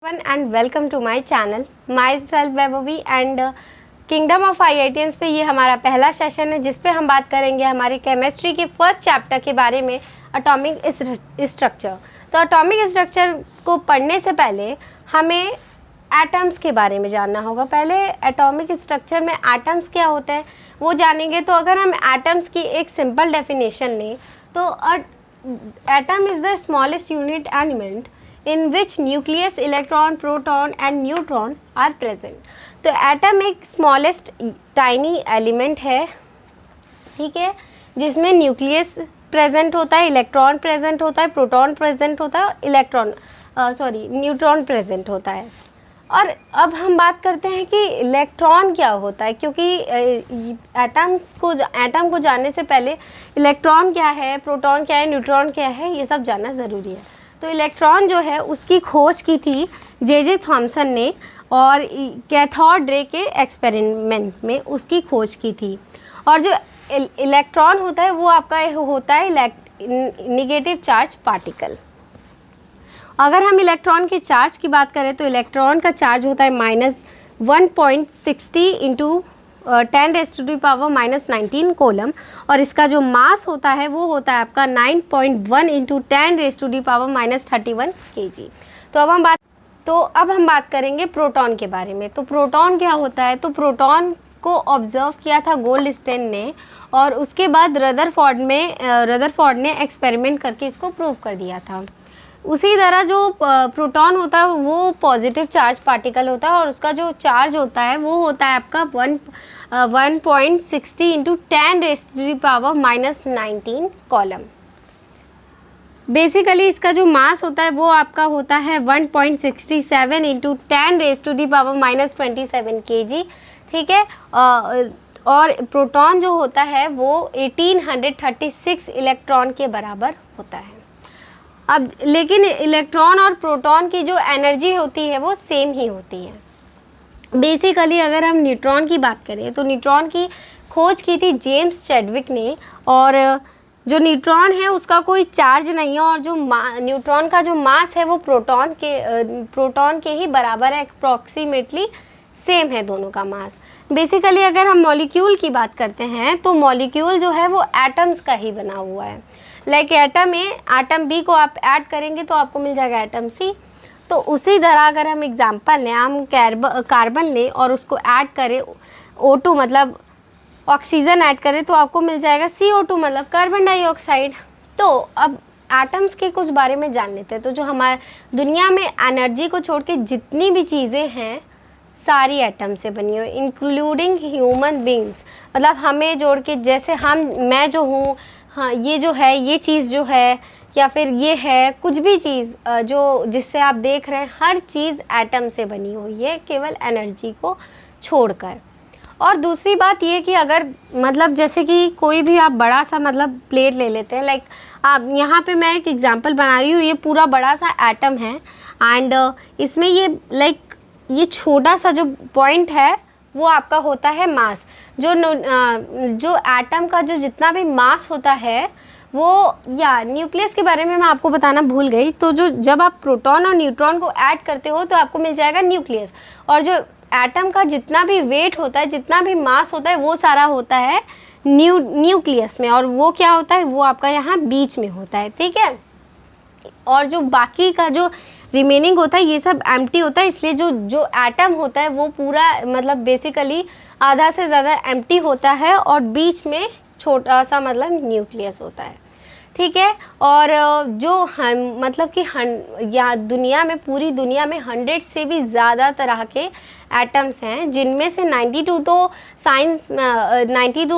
everyone and welcome to my channel myself Vaibhavi and kingdom of IITians पे ये हमारा पहला सेशन है जिस पे हम बात करेंगे हमारी केमिस्ट्री के फर्स्ट चैप्टर के बारे में एटॉमिक स्ट्रक्चर। तो एटॉमिक स्ट्रक्चर को पढ़ने से पहले हमें एटम्स के बारे में जानना होगा। पहले एटॉमिक स्ट्रक्चर में एटम्स क्या होते हैं वो जानेंगे। तो अगर हम एटम्स की एक सिंपल डेफिनेशन लें तो atom is the smallest unit element in which nucleus, electron, proton and neutron are present। तो एटम एक स्मॉलेस्ट टाइनी एलिमेंट है, ठीक है, जिसमें न्यूक्लियस प्रेजेंट होता है, इलेक्ट्रॉन प्रेजेंट होता है, प्रोटॉन प्रेजेंट होता है, न्यूट्रॉन प्रेजेंट होता है। और अब हम बात करते हैं कि इलेक्ट्रॉन क्या होता है, क्योंकि एटम को जानने से पहले इलेक्ट्रॉन क्या है, प्रोटॉन क्या है, न्यूट्रॉन क्या है, ये सब जानना ज़रूरी है। तो इलेक्ट्रॉन जो है उसकी खोज की थी जे थॉमसन ने और कैथोड रे के एक्सपेरिमेंट में उसकी खोज की थी। और जो इलेक्ट्रॉन होता है वो आपका होता है नेगेटिव चार्ज पार्टिकल। अगर हम इलेक्ट्रॉन के चार्ज की बात करें तो इलेक्ट्रॉन का चार्ज होता है -1.60 इंटू 10⁻⁻19 कोलम और इसका जो मास होता है वो होता है आपका 9.1 इंटू 10⁻⁻31 kg। तो अब हम बात करेंगे प्रोटॉन के बारे में। तो प्रोटॉन क्या होता है, तो प्रोटॉन को ऑब्जर्व किया था गोल्डस्टेन ने और उसके बाद रदरफोर्ड ने एक्सपेरिमेंट करके इसको प्रूव कर दिया था। उसी तरह जो प्रोटॉन होता है वो पॉजिटिव चार्ज पार्टिकल होता है और उसका जो चार्ज होता है वो होता है आपका 1.60 इंटू 10⁻⁻19 कॉलम। बेसिकली इसका जो मास होता है वो आपका होता है 1.67 इंटू 10⁻⁻27 kg, ठीक है। और प्रोटॉन जो होता है वो 1836 इलेक्ट्रॉन के बराबर होता है। अब लेकिन इलेक्ट्रॉन और प्रोटॉन की जो एनर्जी होती है वो सेम ही होती है। बेसिकली अगर हम न्यूट्रॉन की बात करें तो न्यूट्रॉन की खोज की थी जेम्स चैडविक ने और जो न्यूट्रॉन है उसका कोई चार्ज नहीं है और जो न्यूट्रॉन का जो मास है वो प्रोटॉन के ही बराबर है, अप्रॉक्सीमेटली सेम है दोनों का मास। बेसिकली अगर हम मॉलिक्यूल की बात करते हैं तो मॉलिक्यूल जो है वो एटम्स का ही बना हुआ है। Like atom A atom B को आप ऐड करेंगे तो आपको मिल जाएगा एटम सी। तो उसी तरह अगर हम एग्जांपल लें, हम कार्बन लें और उसको ऐड करें O2 मतलब ऑक्सीजन ऐड करें तो आपको मिल जाएगा CO2 मतलब कार्बन डाइऑक्साइड। तो अब एटम्स के कुछ बारे में जान लेते हैं। तो जो हमारे दुनिया में एनर्जी को छोड़ के जितनी भी चीज़ें हैं सारी एटम से बनी हुई, इंक्लूडिंग ह्यूमन बींग्स, मतलब हमें जोड़ के, जैसे मैं जो हूँ, हाँ ये जो है, ये चीज़ जो है या फिर ये है, कुछ भी चीज़ जो जिससे आप देख रहे हैं हर चीज़ एटम से बनी हुई है केवल एनर्जी को छोड़कर। और दूसरी बात ये कि अगर मतलब जैसे कि कोई भी आप बड़ा सा मतलब प्लेट ले लेते हैं, लाइक आप यहाँ पे मैं एक एग्जांपल बना रही हूँ, ये पूरा बड़ा सा एटम है एंड इसमें ये छोटा सा जो पॉइंट है वो आपका होता है मास। जो एटम का जो जितना भी मास होता है वो, या न्यूक्लियस के बारे में मैं आपको बताना भूल गई। तो जब आप प्रोटॉन और न्यूट्रॉन को ऐड करते हो तो आपको मिल जाएगा न्यूक्लियस और जो एटम का जितना भी वेट होता है, जितना भी मास होता है वो सारा होता है न्यूक्लियस में और वो क्या होता है वो आपका यहाँ बीच में होता है, ठीक है। और जो बाकी का जो रिमेनिंग होता है ये सब एम्प्टी होता है, इसलिए जो एटम होता है वो पूरा मतलब बेसिकली आधा से ज़्यादा एम्प्टी होता है और बीच में छोटा सा मतलब न्यूक्लियस होता है, ठीक है। और जो मतलब कि या दुनिया में, पूरी दुनिया में 100 से भी ज़्यादा तरह के एटम्स हैं, जिनमें से 92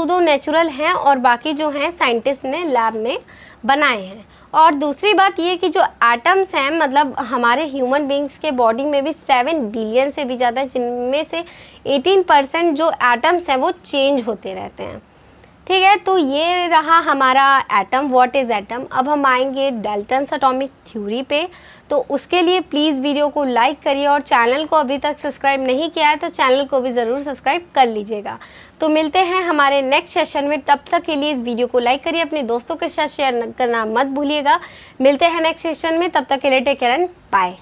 तो नेचुरल हैं और बाकी जो हैं साइंटिस्ट ने लैब में बनाए हैं। और दूसरी बात ये कि जो एटम्स हैं मतलब हमारे ह्यूमन बींग्स के बॉडी में भी 7 बिलियन से भी ज़्यादा है, जिनमें से 18% जो एटम्स हैं वो चेंज होते रहते हैं, ठीक है। तो ये रहा हमारा एटम, व्हाट इज़ एटम। अब हम आएंगे डाल्टन्स एटॉमिक थ्योरी पे। तो उसके लिए प्लीज़ वीडियो को लाइक करिए और चैनल को अभी तक सब्सक्राइब नहीं किया है तो चैनल को भी ज़रूर सब्सक्राइब कर लीजिएगा। तो मिलते हैं हमारे नेक्स्ट सेशन में, तब तक के लिए इस वीडियो को लाइक करिए, अपने दोस्तों के साथ शेयर करना मत भूलिएगा। मिलते हैं नेक्स्ट सेशन में, तब तक के लिए टेक केयर एंड बाय।